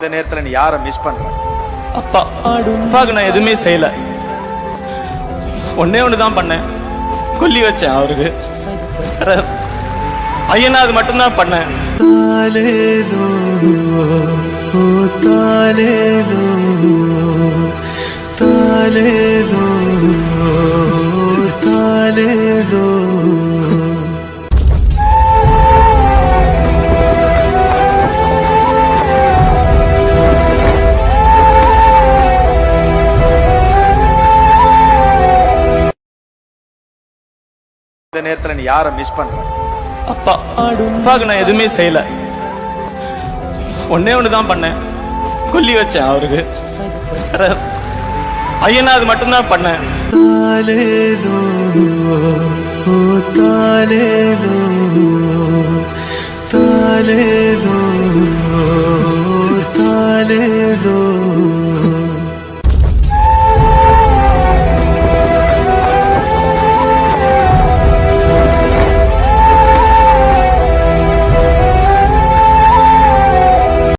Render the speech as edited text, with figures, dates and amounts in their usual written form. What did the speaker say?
இந்த நேரத்துல நீ யாரை மிஸ் பண்ற? அப்பாவுக்கு நான் எதுவுமே செய்யல. ஒன்னே ஒண்ணுதான் பண்ணேன், கொல்லி வச்சேன் அவருக்கு. பையனா அது மட்டும்தான் பண்ணேன். இந்த நேரத்துல நீ யாரை மிஸ் பண்ற? அப்பாவுக்கு நான் எதுவுமே செய்யல. ஒன்னே ஒண்ணுதான் பண்ணேன், கொல்லி வச்சேன் அவருக்கு. பையனா அது மட்டும்தான் பண்ணேன். தாலேலோ